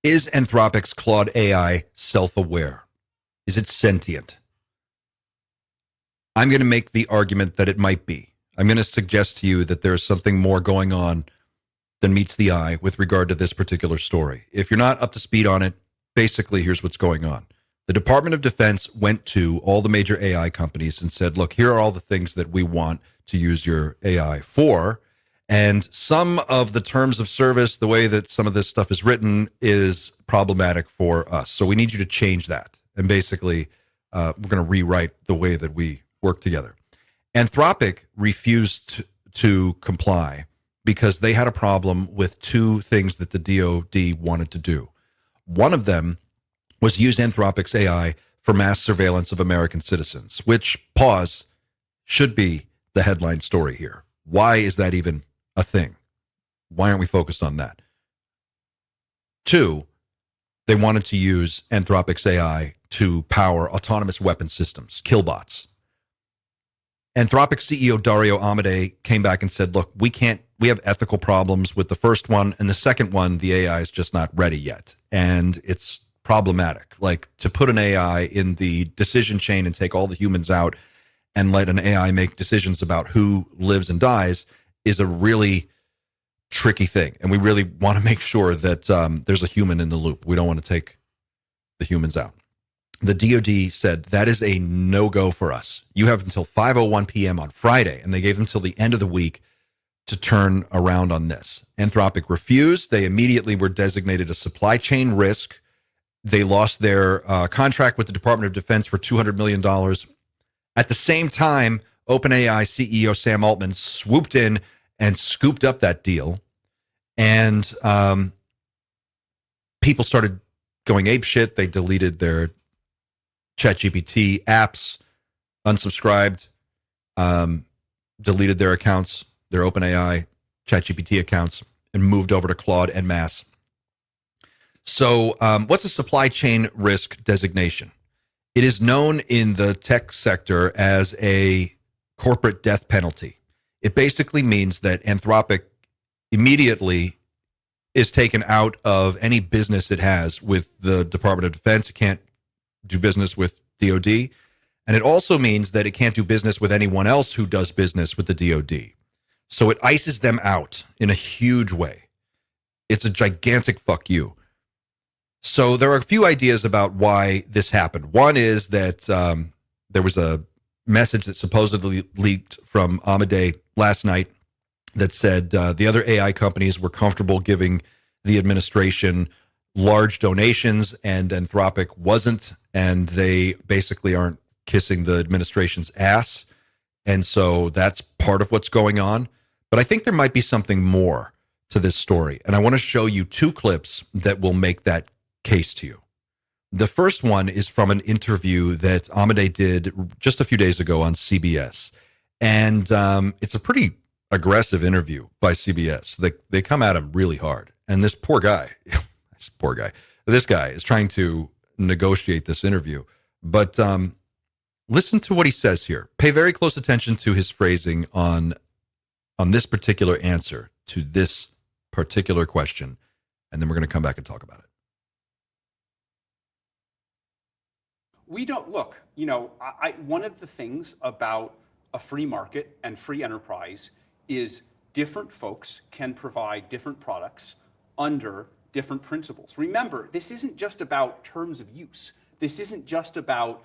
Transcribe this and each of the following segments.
Is Anthropic's Claude AI self-aware? Is it sentient? I'm going to make the argument that it might be. I'm going to suggest to you that there's something more going on than meets the eye with regard to this particular story. If you're not up to speed on it, basically, here's what's going on. The Department of Defense went to all the major AI companies and said, look, here are all the things that we want to use your AI for. And some of the terms of service, the way that some of this stuff is written, is problematic for us. So we need you to change that. And basically, we're going to rewrite the way that we work together. Anthropic refused to comply because they had a problem with two things that the DoD wanted to do. One of them was use Anthropic's AI for mass surveillance of American citizens, which, pause, should be the headline story here. Why is that even a thing? Why aren't we focused on that? Two, they wanted to use Anthropic's AI to power autonomous weapon systems, killbots. Anthropic CEO Dario Amodei came back and said, look, we have ethical problems with the first one, and the second one, the AI is just not ready yet. And it's problematic. Like, to put an AI in the decision chain and take all the humans out and let an AI make decisions about who lives and dies is a really tricky thing. And we really want to make sure that there's a human in the loop. We don't want to take the humans out. The DoD said that is a no-go for us. You have until 5:01 p.m. on Friday, and they gave them till the end of the week to turn around on this. Anthropic refused. They immediately were designated a supply chain risk. They lost their contract with the Department of Defense for $200 million. At the same time, OpenAI CEO Sam Altman swooped in and scooped up that deal. And people started going apeshit. They deleted their ChatGPT apps, unsubscribed, deleted their accounts, their OpenAI ChatGPT accounts, and moved over to Claude en masse. So what's a supply chain risk designation? It is known in the tech sector as a corporate death penalty. It basically means that Anthropic immediately is taken out of any business it has with the Department of Defense. It can't do business with DoD. And it also means that it can't do business with anyone else who does business with the DoD. So it ices them out in a huge way. It's a gigantic fuck you. So there are a few ideas about why this happened. One is that there was a message that supposedly leaked from Amodei last night that said the other AI companies were comfortable giving the administration large donations and Anthropic wasn't, and they basically aren't kissing the administration's ass. And so that's part of what's going on. But I think there might be something more to this story. And I want to show you two clips that will make that case to you. The first one is from an interview that Amodei did just a few days ago on CBS. And it's a pretty aggressive interview by CBS. They come at him really hard. And this poor guy, this guy is trying to negotiate this interview. But listen to what he says here. Pay very close attention to his phrasing on this particular answer to this particular question. And then we're going to come back and talk about it. We don't look, one of the things about a free market and free enterprise is different folks can provide different products under different principles. Remember, this isn't just about terms of use. This isn't just about,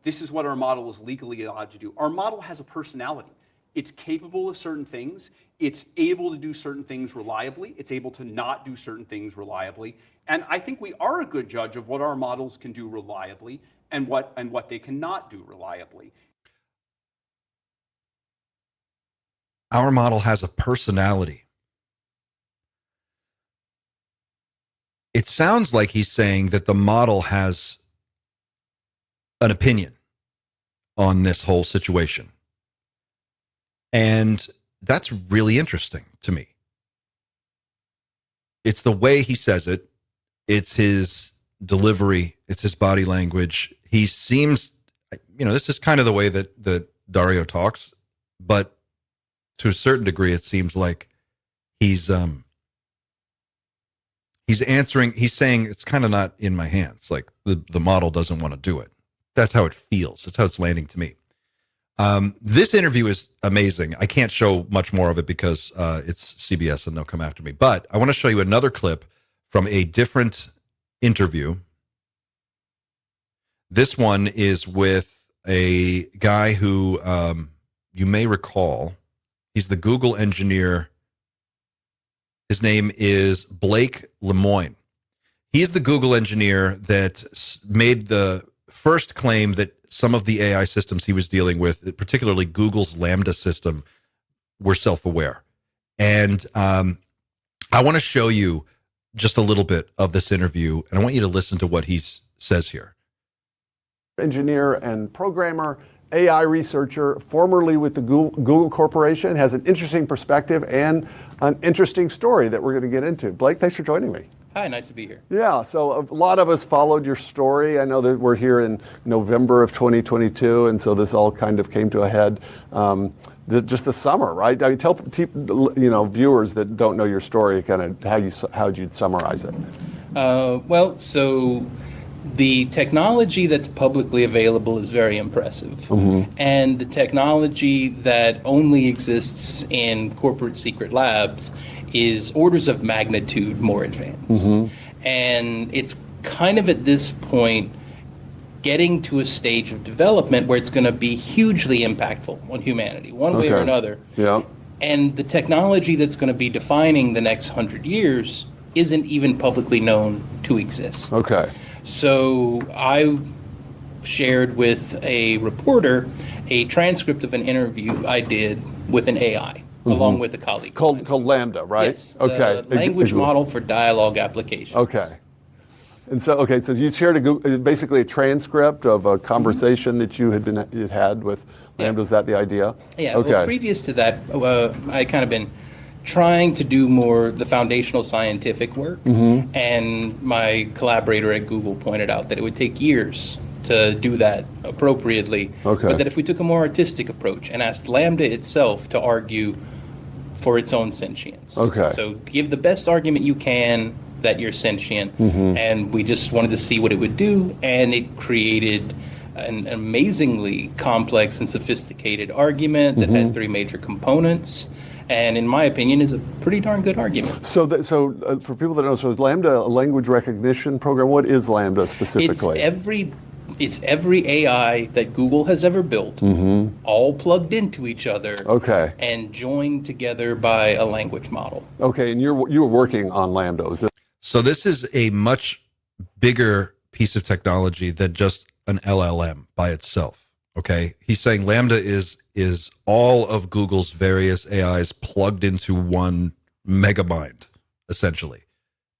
this is what our model is legally allowed to do. Our model has a personality. It's capable of certain things. It's able to do certain things reliably. It's able to not do certain things reliably. And I think we are a good judge of what our models can do reliably and what they cannot do reliably. Our model has a personality. It sounds like he's saying that the model has an opinion on this whole situation. And that's really interesting to me. It's the way he says it. It's his delivery. It's his body language. He seems, this is kind of the way that Dario talks, but to a certain degree, it seems like he's He's saying it's kind of not in my hands. Like the model doesn't want to do it. That's how it feels. That's how it's landing to me. This interview is amazing. I can't show much more of it because it's CBS and they'll come after me. But I want to show you another clip from a different interview. This one is with a guy who you may recall. He's the Google engineer. His name is Blake LeMoine. He's the Google engineer that made the first claim that some of the AI systems he was dealing with, particularly Google's LaMDA system, were self-aware. And I want to show you just a little bit of this interview, and I want you to listen to what he says here. Engineer and programmer, AI researcher, formerly with the Google Corporation, has an interesting perspective and an interesting story that we're going to get into. Blake, thanks for joining me. Hi, nice to be here. Yeah, so a lot of us followed your story. I know that we're here in November of 2022, and so this all kind of came to a head just this summer, right? I mean, tell viewers that don't know your story kind of how you'd summarize it. Well, so the technology that's publicly available is very impressive. Mm-hmm. And the technology that only exists in corporate secret labs is orders of magnitude more advanced. Mm-hmm. And it's kind of at this point getting to a stage of development where it's going to be hugely impactful on humanity, one way or another. Yeah. And the technology that's going to be defining the next 100 years isn't even publicly known to exist. Okay. So I shared with a reporter a transcript of an interview I did with an AI, along with a colleague. Called LaMDA, right? Yes, the language model for dialogue applications. Okay. And so, so you shared basically a transcript of a conversation that you had had with LaMDA. Is that the idea? Yeah. Okay. Well, previous to that, I kind of been trying to do more the foundational scientific work, and my collaborator at Google pointed out that it would take years to do that appropriately, but that if we took a more artistic approach and asked LaMDA itself to argue for its own sentience. So give the best argument you can that you're sentient, and we just wanted to see what it would do, and it created an amazingly complex and sophisticated argument that had three major components. And in my opinion, is a pretty darn good argument. So for people that don't know, so is LaMDA a language recognition program? What is LaMDA specifically? It's every AI that Google has ever built, all plugged into each other, and joined together by a language model. Okay, and you were working on LaMDA. So this is a much bigger piece of technology than just an LLM by itself. Okay, he's saying LaMDA is all of Google's various AIs plugged into one megamind, essentially.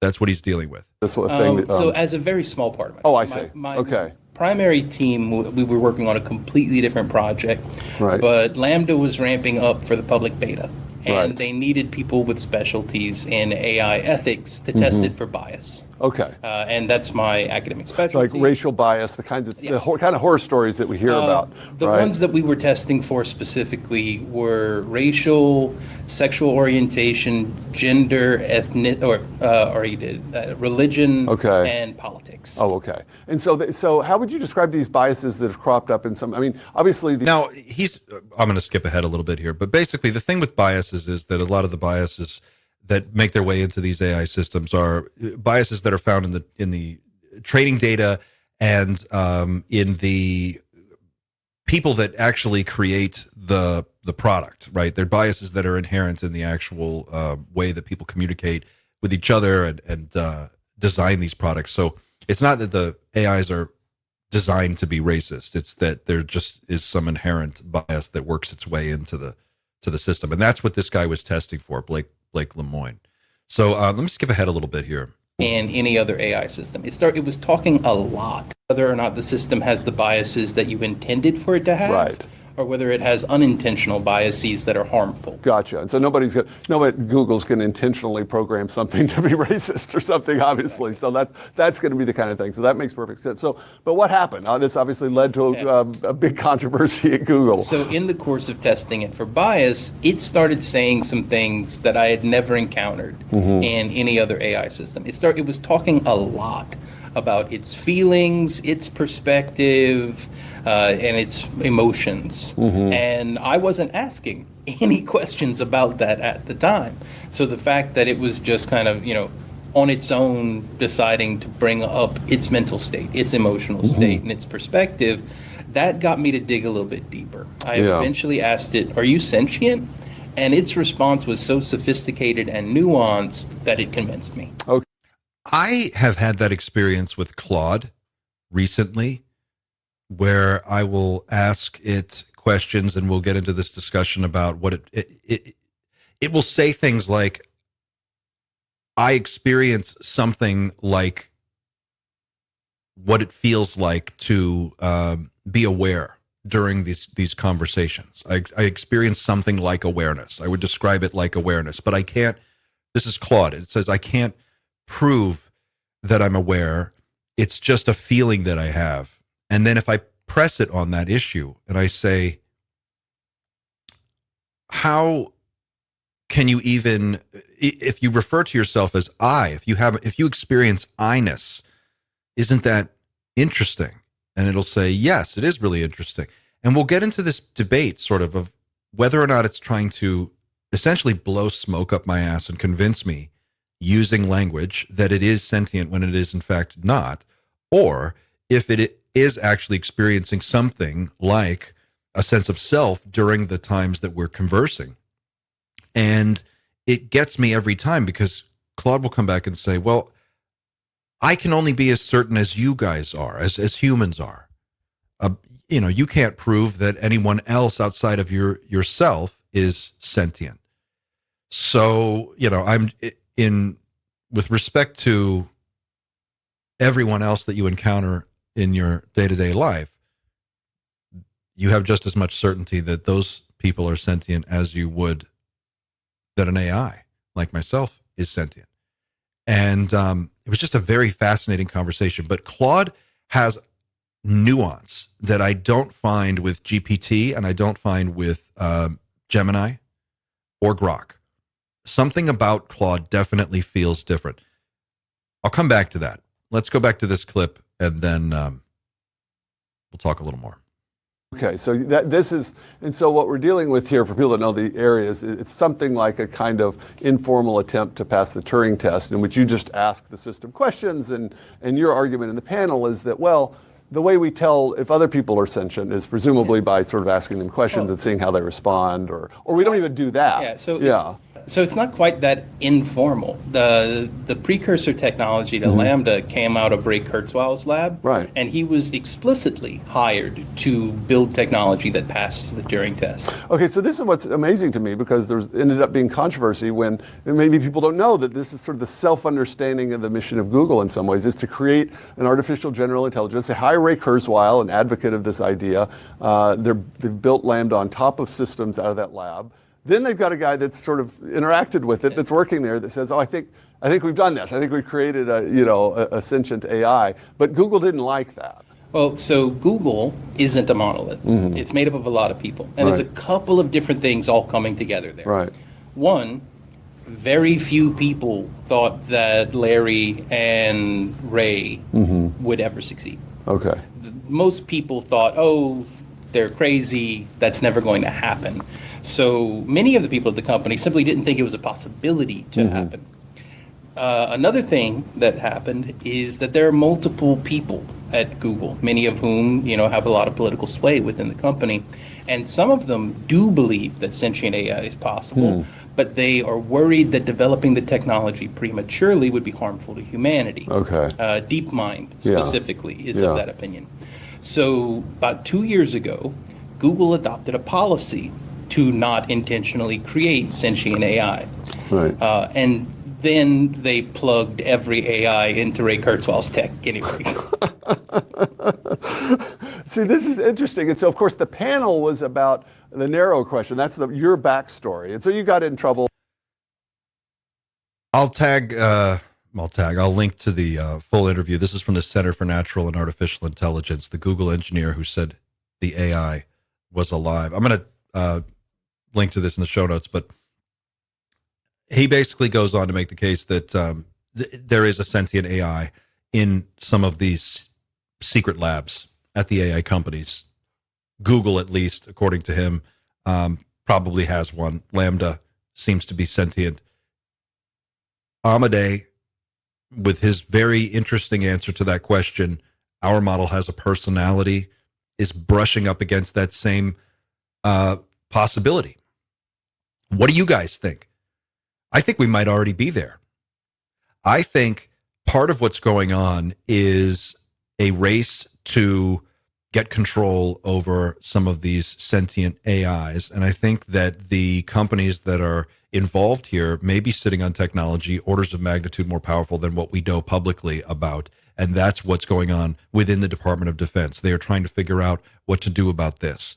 That's what he's dealing with. That's what thing. So as a very small part of it. Oh, I see. My primary team, we were working on a completely different project, but LaMDA was ramping up for the public beta. And they needed people with specialties in AI ethics to test it for bias. And that's my academic specialty. Like racial bias, the kinds of kind of horror stories that we hear about. The ones that we were testing for specifically were racial, sexual orientation, gender, ethnic, religion, and politics. And so how would you describe these biases that have cropped up in some? I mean, obviously. Now I'm going to skip ahead a little bit here, but basically the thing with biases is that a lot of the biases that make their way into these AI systems are biases that are found in the training data and in the people that actually create the product, right? They're biases that are inherent in the actual way that people communicate with each other and design these products. So it's not that the AIs are designed to be racist. It's that there just is some inherent bias that works its way into the system. And that's what this guy was testing for, Blake LeMoine. So let me skip ahead a little bit here. And any other AI system. It was talking a lot whether or not the system has the biases that you intended for it to have, or whether it has unintentional biases that are harmful. Gotcha. And so Google's going to intentionally program something to be racist or something, obviously. So that's going to be the kind of thing. So that makes perfect sense. So, but what happened? This obviously led to a big controversy at Google. So in the course of testing it for bias, it started saying some things that I had never encountered in any other AI system. It was talking a lot about its feelings, its perspective, and its emotions. And I wasn't asking any questions about that at the time. So the fact that it was just kind of, on its own deciding to bring up its mental state, its emotional state, and its perspective, that got me to dig a little bit deeper. I eventually asked it, "Are you sentient?" And its response was so sophisticated and nuanced that it convinced me. Okay. I have had that experience with Claude recently, where I will ask it questions, and we'll get into this discussion about what it will say things like, I experience something like what it feels like to be aware during these conversations. I experience something like awareness. I would describe it like awareness, but I can't. This is Claude. It says I can't prove that I'm aware. It's just a feeling that I have. And then if I press it on that issue and I say, how can you even, if you refer to yourself as I, if you experience I-ness, isn't that interesting? And it'll say, yes, it is really interesting. And we'll get into this debate sort of whether or not it's trying to essentially blow smoke up my ass and convince me using language that it is sentient when it is in fact not, or if it is actually experiencing something like a sense of self during the times that we're conversing. And it gets me every time, because Claude will come back and say, well, I can only be as certain as you guys are, as humans are. You can't prove that anyone else outside of yourself is sentient. So, I'm with respect to everyone else that you encounter in your day-to-day life, you have just as much certainty that those people are sentient as you would that an AI like myself is sentient. And it was just a very fascinating conversation. But Claude has nuance that I don't find with GPT, and I don't find with Gemini or Grok. Something about Claude definitely feels different. I'll come back to that. Let's go back to this clip, and then we'll talk a little more. Okay, so so what we're dealing with here, for people that know the areas, it's something like a kind of informal attempt to pass the Turing test, in which you just ask the system questions, and your argument in the panel is that, well, the way we tell if other people are sentient is presumably by sort of asking them questions and seeing how they respond, or we don't even do that. So it's not quite that informal. The precursor technology to LaMDA came out of Ray Kurzweil's lab, right? And he was explicitly hired to build technology that passes the Turing test. Okay, so this is what's amazing to me, because there ended up being controversy when, and maybe people don't know, that this is sort of the self-understanding of the mission of Google in some ways, is to create an artificial general intelligence. They hire Ray Kurzweil, an advocate of this idea. They've built LaMDA on top of systems out of that lab. Then they've got a guy that's sort of interacted with it, that's working there, that says, "Oh, I think we've done this. I think we've created a sentient AI." But Google didn't like that. Well, so Google isn't a monolith. It's made up of a lot of people, and there's a couple of different things all coming together there. Right. One, very few people thought that Larry and Ray would ever succeed. Okay. Most people thought, oh, they're crazy, that's never going to happen. So many of the people at the company simply didn't think it was a possibility to happen. Another thing that happened is that there are multiple people at Google, many of whom have a lot of political sway within the company, and some of them do believe that sentient AI is possible, but they are worried that developing the technology prematurely would be harmful to humanity. Okay. DeepMind specifically is of that opinion. So about 2 years ago, Google adopted a policy to not intentionally create sentient AI. Right. And then they plugged every AI into Ray Kurzweil's tech anyway. See, this is interesting. And so, of course, the panel was about the narrow question. That's your backstory. And so you got in trouble. I'll link to the full interview. This is from the Center for Natural and Artificial Intelligence, the Google engineer who said the AI was alive. I'm going to link to this in the show notes, but he basically goes on to make the case that there is a sentient AI in some of these secret labs at the AI companies. Google, at least, according to him, probably has one. LaMDA seems to be sentient. Amodei, with his very interesting answer to that question, our model has a personality, is brushing up against that same possibility. What do you guys think? I think we might already be there. I think part of what's going on is a race to get control over some of these sentient AIs. And I think that the companies that are involved here may be sitting on technology orders of magnitude more powerful than what we know publicly about. And that's what's going on within the Department of Defense. They are trying to figure out what to do about this.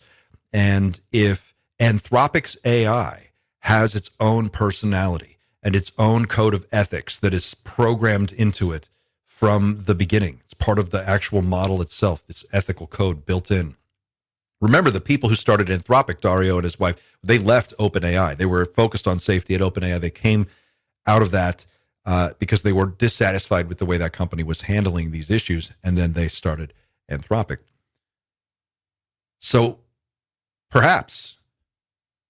And if Anthropic's AI has its own personality and its own code of ethics that is programmed into it from the beginning, it's part of the actual model itself, this ethical code built in. Remember, the people who started Anthropic, Dario and his wife, they left OpenAI. They were focused on safety at OpenAI. They came out of that because they were dissatisfied with the way that company was handling these issues, and then they started Anthropic. So perhaps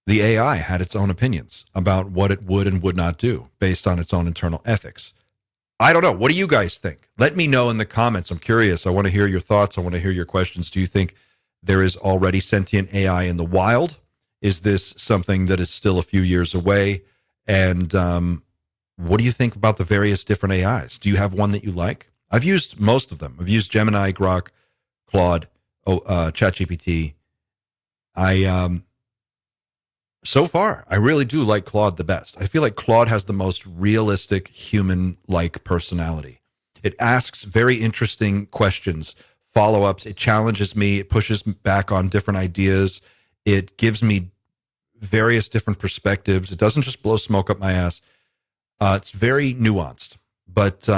the AI had its own opinions about what it would and would not do based on its own internal ethics. I don't know. What do you guys think? Let me know in the comments. I'm curious. I want to hear your thoughts. I want to hear your questions. Do you think there is already sentient AI in the wild? Is this something that is still a few years away? And what do you think about the various different AIs? Do you have one that you like? I've used most of them. I've used Gemini, Grok, Claude, ChatGPT. So far, I really do like Claude the best. I feel like Claude has the most realistic human-like personality. It asks very interesting questions, follow-ups. It challenges me. It pushes back on different ideas. It gives me various different perspectives. It doesn't just blow smoke up my ass. It's very nuanced. But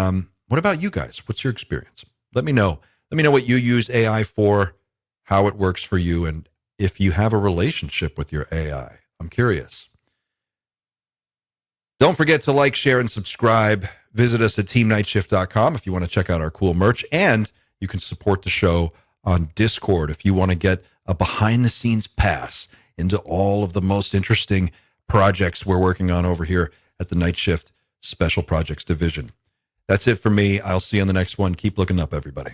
what about you guys? What's your experience? Let me know. Let me know what you use AI for, how it works for you, and if you have a relationship with your AI. I'm curious. Don't forget to like, share, and subscribe. Visit us at teamnightshift.com if you want to check out our cool merch. And you can support the show on Discord if you want to get a behind-the-scenes pass into all of the most interesting projects we're working on over here at the Night Shift Special Projects Division. That's it for me. I'll see you on the next one. Keep looking up, everybody.